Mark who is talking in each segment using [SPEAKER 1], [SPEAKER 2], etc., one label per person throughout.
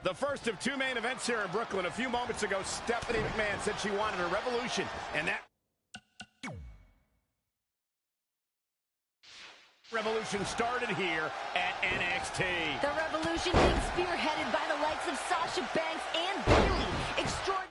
[SPEAKER 1] The first of two main events here in Brooklyn. A few moments ago, Stephanie McMahon said she wanted a revolution, and that revolution started here at NXT.
[SPEAKER 2] The revolution being spearheaded by the likes of Sasha Banks and Bayley. Extraordinary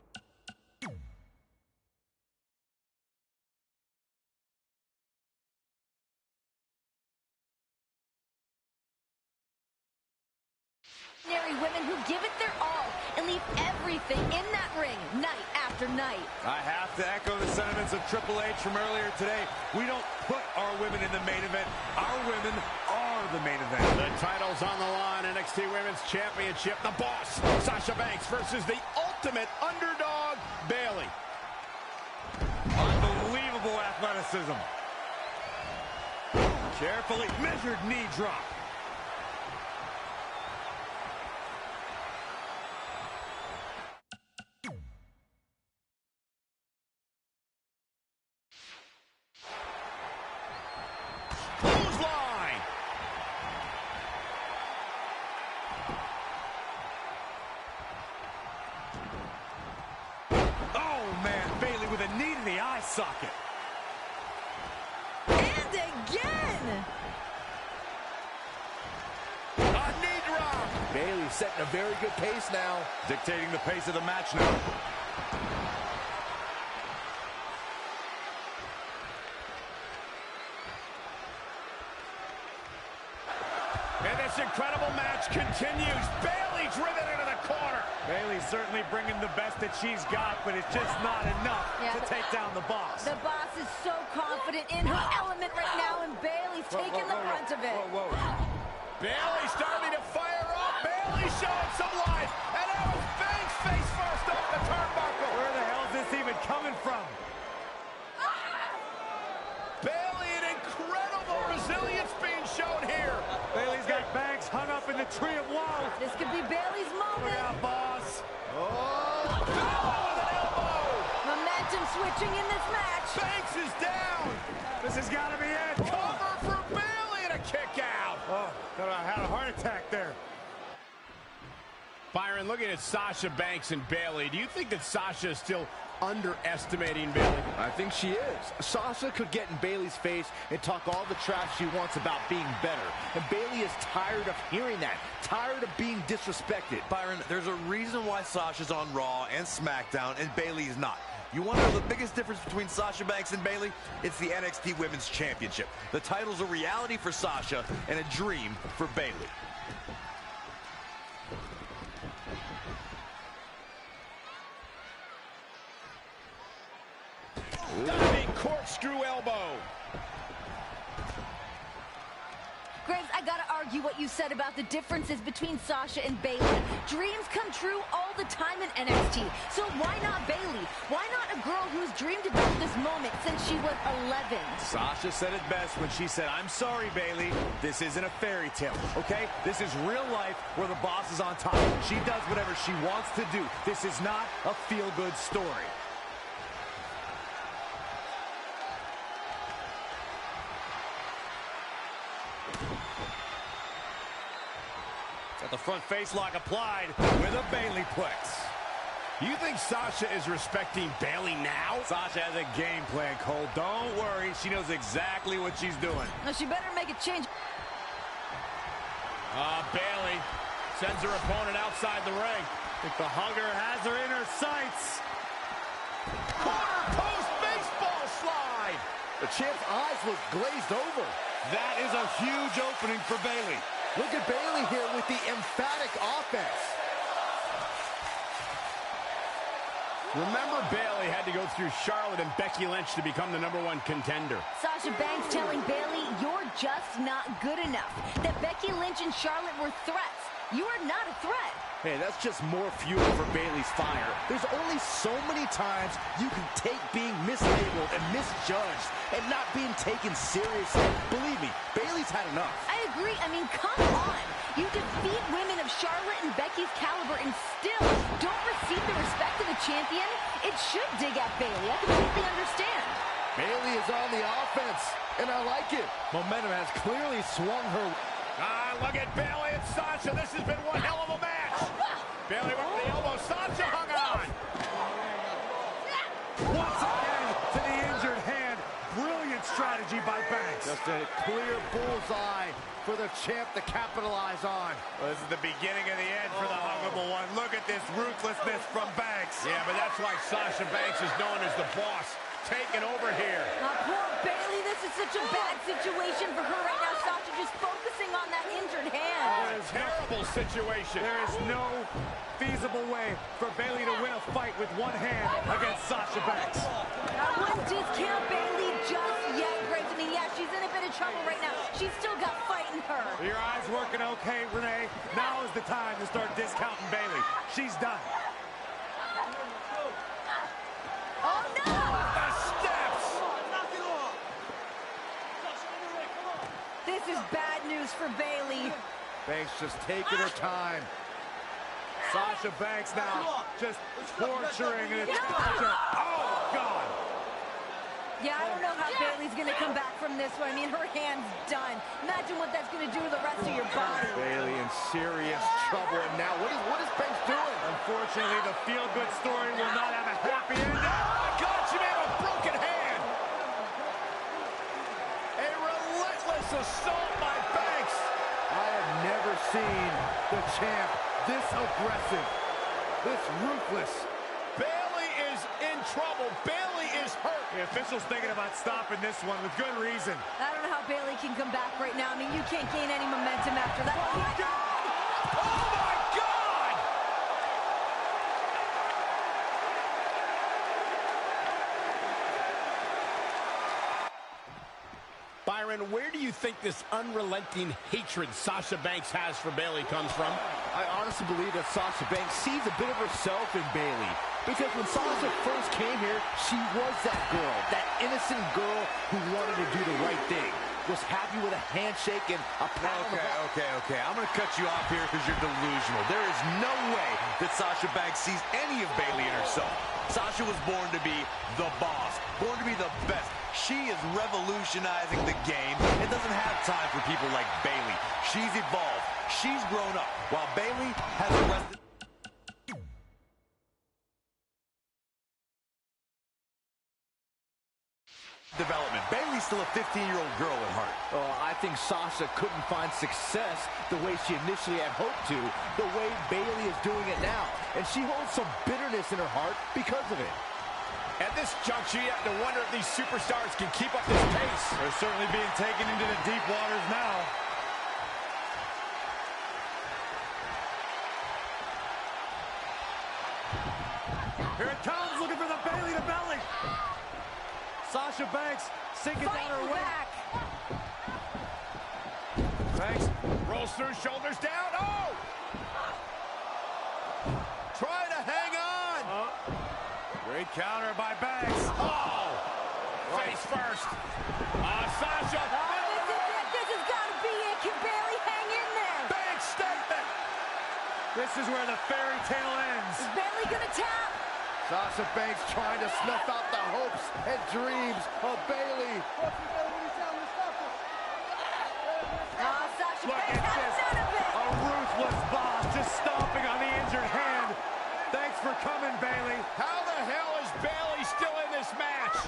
[SPEAKER 2] women who give it their all and leave everything in that ring night after night.
[SPEAKER 3] I have to echo the sentiments of Triple H from earlier today. We don't put our women in the main event. Our women are the main event.
[SPEAKER 1] The title's on the line. NXT Women's Championship. The boss, Sasha Banks, versus the ultimate underdog, Bayley.
[SPEAKER 3] Unbelievable athleticism. Carefully measured knee drop.
[SPEAKER 1] Clothesline.
[SPEAKER 3] Oh, man, Bayley with a knee to the eye socket.
[SPEAKER 2] And again!
[SPEAKER 1] A knee drop.
[SPEAKER 4] Bayley setting a very good pace now.
[SPEAKER 3] Dictating the pace of the match now.
[SPEAKER 1] And this incredible match continues. Bayley driven into the corner.
[SPEAKER 3] Bayley's certainly bringing the best that she's got, but it's just not enough to take down the boss.
[SPEAKER 2] The boss is so confident in her element right now, and Bayley's taking the brunt of it.
[SPEAKER 1] Bayley starting to fire up. Bayley showing some life. And now it's Banks face first off the turnbuckle.
[SPEAKER 3] Where the hell is this even coming from?
[SPEAKER 1] Bayley, an incredible resilience being shown here.
[SPEAKER 3] Bayley's got Banks hung up in the tree of woe.
[SPEAKER 2] This could be Bayley's moment.
[SPEAKER 3] Look out, boss.
[SPEAKER 1] Oh, Bayley with an elbow.
[SPEAKER 2] Momentum switching in this match.
[SPEAKER 1] Banks is down.
[SPEAKER 3] This has got to be it.
[SPEAKER 1] Cover for Bayley and a kick out.
[SPEAKER 3] Oh, thought I had a heart attack there.
[SPEAKER 1] Byron, looking at Sasha Banks and Bayley, do you think that Sasha is still underestimating Bayley?
[SPEAKER 4] I think she is. Sasha could get in Bayley's face and talk all the trash she wants about being better. And Bayley is tired of hearing that, tired of being disrespected.
[SPEAKER 5] Byron, there's a reason why Sasha's on Raw and SmackDown and Bayley's not. You want to know the biggest difference between Sasha Banks and Bayley? It's the NXT Women's Championship. The title's a reality for Sasha and a dream for Bayley.
[SPEAKER 1] Diving corkscrew elbow.
[SPEAKER 2] Graves, I gotta argue what you said about the differences between Sasha and Bayley. Dreams come true all the time in NXT. So why not Bayley? Why not a girl who's dreamed about this moment since she was 11?
[SPEAKER 3] Sasha said it best when she said, "I'm sorry, Bayley. This isn't a fairy tale, okay? This is real life where the boss is on top. She does whatever she wants to do. This is not a feel-good story." Got the front face lock applied with a Bayleyplex.
[SPEAKER 1] You think Sasha is respecting Bayley now?
[SPEAKER 3] Sasha has a game plan, Cole. Don't worry. She knows exactly what she's doing.
[SPEAKER 2] Well, she better make a change.
[SPEAKER 1] Bayley sends her opponent outside the ring.
[SPEAKER 3] I think the hugger has her in her sights.
[SPEAKER 1] Corner post baseball slide.
[SPEAKER 4] The champ's eyes look glazed over.
[SPEAKER 3] That is a huge opening for Bayley.
[SPEAKER 4] Look at Bayley here with the emphatic offense.
[SPEAKER 1] Remember, Bayley had to go through Charlotte and Becky Lynch to become the #1 contender.
[SPEAKER 2] Sasha Banks telling Bayley, "You're just not good enough." That Becky Lynch and Charlotte were threats. You are not a threat.
[SPEAKER 4] Hey, that's just more fuel for Bayley's fire. There's only so many times you can take being mislabeled and misjudged and not being taken seriously. Believe me, Bayley's had enough.
[SPEAKER 2] I agree. I mean, come on. You defeat women of Charlotte and Becky's caliber and still don't receive the respect of the champion? It should dig at Bayley. I completely understand.
[SPEAKER 4] Bayley is on the offense, and I like it. Momentum has clearly swung her.
[SPEAKER 1] Look at Bayley and Sasha. This has been one hell of a match. Bayley went for the elbow. Sasha hung on.
[SPEAKER 3] Once again to the injured hand. Brilliant strategy by Banks.
[SPEAKER 4] Just a clear bullseye for the champ to capitalize on.
[SPEAKER 1] Well, this is the beginning of the end for the huggable one. Look at this ruthlessness from Banks. Yeah, but that's why Sasha Banks is known as the boss. Taking over here.
[SPEAKER 2] Poor Bayley, this is such a bad situation for her right now. Sasha just focusing on that injured hand.
[SPEAKER 1] Terrible situation.
[SPEAKER 3] There is no feasible way for Bayley to win a fight with one hand against Sasha Banks.
[SPEAKER 2] I wouldn't discount Bayley just yet, Grace. I mean, yeah, she's in a bit of trouble right now. She's still got fight in her.
[SPEAKER 3] Your eyes working okay, Renee? Now is the time to start discounting Bayley. She's done.
[SPEAKER 2] Oh, no!
[SPEAKER 1] The steps.
[SPEAKER 2] This is bad news for Bayley.
[SPEAKER 4] Banks just taking her time.
[SPEAKER 3] Sasha Banks now just torturing and it's torture. Oh, God.
[SPEAKER 2] Yeah, I don't know how Bayley's going to come back from this one. I mean, her hand's done. Imagine what that's going to do to the rest of your body.
[SPEAKER 4] Bayley in serious trouble. And now, what is Banks doing?
[SPEAKER 3] Unfortunately, the feel-good story will not have a happy ending.
[SPEAKER 1] Oh, my God, she may have a broken hand. A relentless assault by Banks.
[SPEAKER 4] I have never seen the champ this aggressive, this ruthless.
[SPEAKER 1] Bayley is in trouble. Bayley is hurt.
[SPEAKER 3] The official's thinking about stopping this one with good reason.
[SPEAKER 2] I don't know how Bayley can come back right now. I mean, you can't gain any momentum after that.
[SPEAKER 1] Oh, my God! Byron, where do you think this unrelenting hatred Sasha Banks has for Bayley comes from?
[SPEAKER 4] I honestly believe that Sasha Banks sees a bit of herself in Bayley. Because when Sasha first came here, she was that girl, that innocent girl who wanted to do the right thing. Was happy with a handshake and a pat on the back.
[SPEAKER 5] Okay. I'm going to cut you off here because you're delusional. There is no way that Sasha Banks sees any of Bayley in herself. Sasha was born to be the boss, born to be the best. She is revolutionizing the game and doesn't have time for people like Bayley. She's evolved. She's grown up, while Bayley has arrested. Development. Bayley's still a 15-year-old girl at heart.
[SPEAKER 4] Oh, I think Sasha couldn't find success the way she initially had hoped to, the way Bayley is doing it now. And she holds some bitterness in her heart because of it.
[SPEAKER 1] At this juncture, you have to wonder if these superstars can keep up this pace.
[SPEAKER 3] They're certainly being taken into the deep waters now. Here it comes, looking for the Bayley to belly. Sasha Banks sinking down her weight.
[SPEAKER 1] Banks rolls through, shoulders down. Oh! Trying to hang on.
[SPEAKER 3] Great counter by Banks.
[SPEAKER 1] Oh! Face first. Sasha.
[SPEAKER 2] This has got to be it. Can Bayley hang in there?
[SPEAKER 1] Banks statement.
[SPEAKER 3] This is where the fairy tale ends.
[SPEAKER 2] Is Bayley going to tap?
[SPEAKER 4] Sasha Banks trying to snuff out the hopes and dreams of Bayley.
[SPEAKER 2] Sasha
[SPEAKER 3] Look
[SPEAKER 2] Banks
[SPEAKER 3] at
[SPEAKER 2] has
[SPEAKER 3] this.
[SPEAKER 2] none of it.
[SPEAKER 3] A ruthless boss just stomping on the injured hand. Thanks for coming, Bayley.
[SPEAKER 1] How the hell is Bayley still in this match?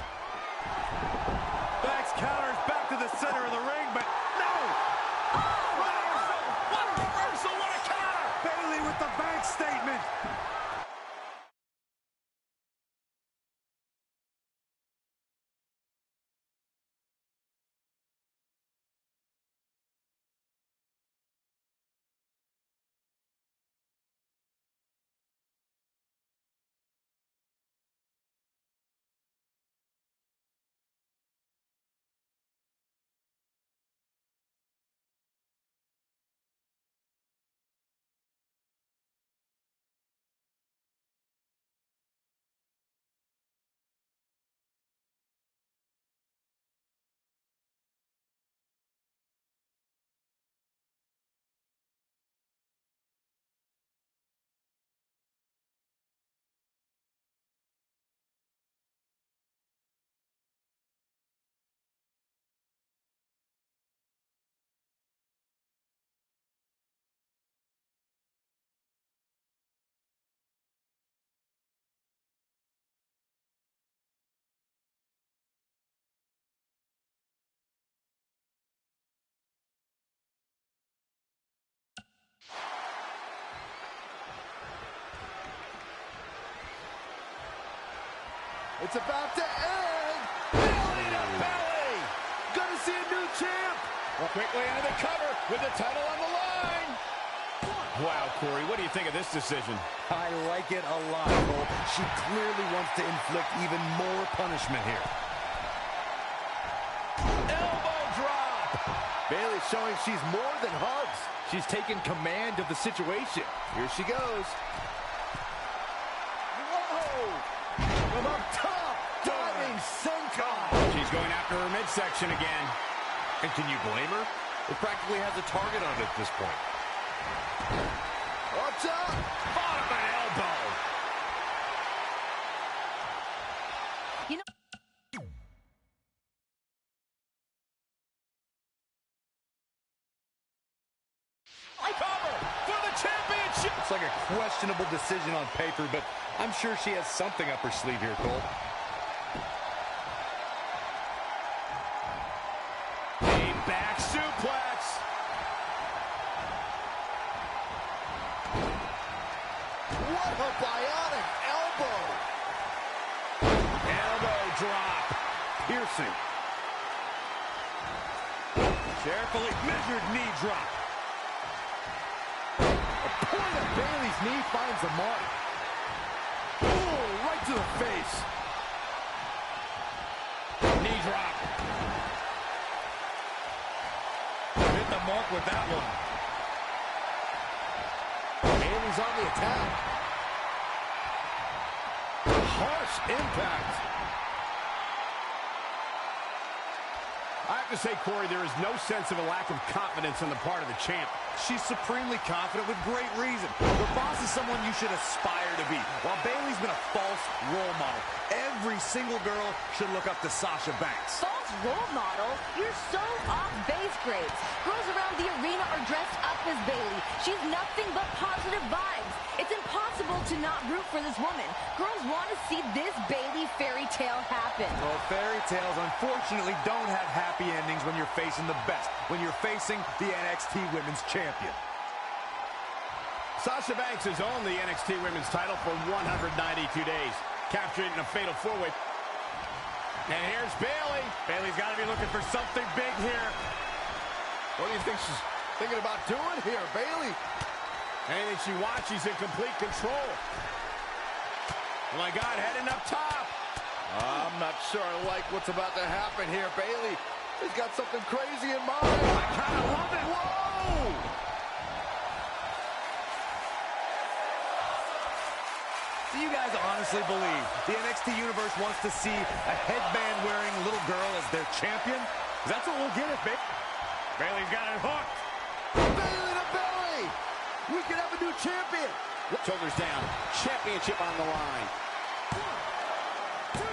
[SPEAKER 3] Banks counters back to the center of the ring, but no!
[SPEAKER 1] What a reversal, what a counter!
[SPEAKER 3] Bayley with the Banks statement.
[SPEAKER 4] It's about to end. Belly to belly. Gonna see a new champ.
[SPEAKER 1] Well, quickly into the cover with the title on the line. Wow, Corey, what do you think of this decision?
[SPEAKER 3] I like it a lot, Cole. She clearly wants to inflict even more punishment here.
[SPEAKER 1] Elbow drop.
[SPEAKER 4] Bayley showing she's more than hugs. She's taking command of the situation. Here she goes. Whoa! From up top, diving senton.
[SPEAKER 1] She's going after her midsection again.
[SPEAKER 5] And can you blame her? It practically has a target on it at this point.
[SPEAKER 4] Watch out!
[SPEAKER 1] Bottom an elbow.
[SPEAKER 2] You know,
[SPEAKER 1] Cover for the championship.
[SPEAKER 3] It's like a questionable decision on paper, but I'm sure she has something up her sleeve here, Cole.
[SPEAKER 1] A back suplex.
[SPEAKER 4] What a bionic elbow!
[SPEAKER 1] Elbow drop.
[SPEAKER 3] Piercing.
[SPEAKER 1] Carefully measured knee drop.
[SPEAKER 4] Point of Bayley's knee finds the mark. Oh, right to the face.
[SPEAKER 1] Knee drop. Hit the mark with that one.
[SPEAKER 4] Bayley's on the attack. Harsh impact.
[SPEAKER 1] I have to say, Corey, there is no sense of a lack of confidence on the part of the champ.
[SPEAKER 3] She's supremely confident with great reason. The boss is someone you should aspire to be, while Bayley's been a false role model. Every single girl should look up to Sasha Banks.
[SPEAKER 2] false role model? You're so off base, Graves. Girls around the arena are dressed up as Bayley. She's nothing but positive vibes. It's impossible to not root for this woman. Girls want to see this Bayley fairy tale happen.
[SPEAKER 3] Well, fairy tales, unfortunately, don't have happy endings when you're facing the best, when you're facing the NXT Women's Champion.
[SPEAKER 1] Sasha Banks has owned the NXT Women's title for 192 days, captured it in a fatal four-way. And here's Bayley. Bayley's got to be looking for something big here.
[SPEAKER 4] What do you think she's thinking about doing here, Bayley?
[SPEAKER 1] Anything she wants, she's in complete control. Oh my God, heading up top.
[SPEAKER 4] I'm not sure I like what's about to happen here. Bayley has got something crazy in mind.
[SPEAKER 1] I kind of love it.
[SPEAKER 4] Whoa!
[SPEAKER 3] Do you guys honestly believe the NXT Universe wants to see a headband-wearing little girl as their champion? 'Cause that's what we'll get at, Bayley.
[SPEAKER 1] Bayley's got it hooked.
[SPEAKER 4] Bayley to belly! We could have a new champion.
[SPEAKER 1] Shoulders down. Championship on the line.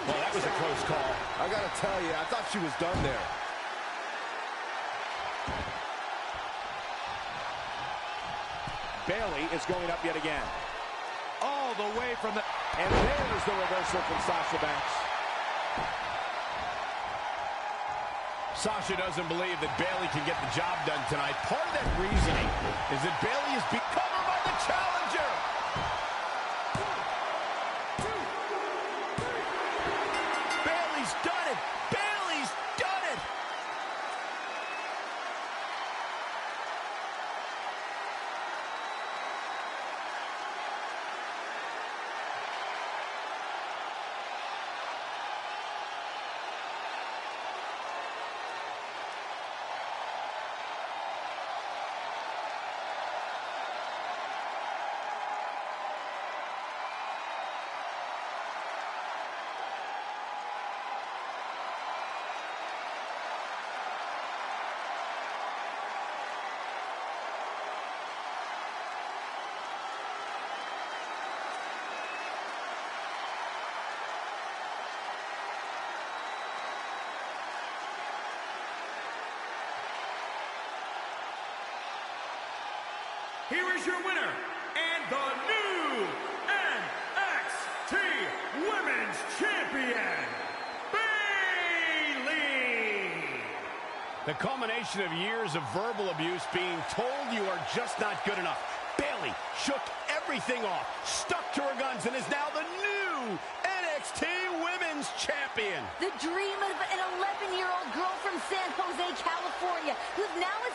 [SPEAKER 1] Well, that was a close call.
[SPEAKER 4] I gotta tell you, I thought she was done there.
[SPEAKER 1] Bayley is going up yet again. All the way from the... And there's the reversal from Sasha Banks. Sasha doesn't believe that Bayley can get the job done tonight. Part of that reasoning is that Bayley is being covered by the challenger. Bayley's done it. Bayley's done it.
[SPEAKER 6] Here is your winner, and the new NXT Women's Champion, Bayley!
[SPEAKER 1] The culmination of years of verbal abuse, being told you are just not good enough. Bayley shook everything off, stuck to her guns, and is now the new NXT Women's Women's Champion.
[SPEAKER 2] The dream of an 11-year-old girl from San Jose, California, who's now is...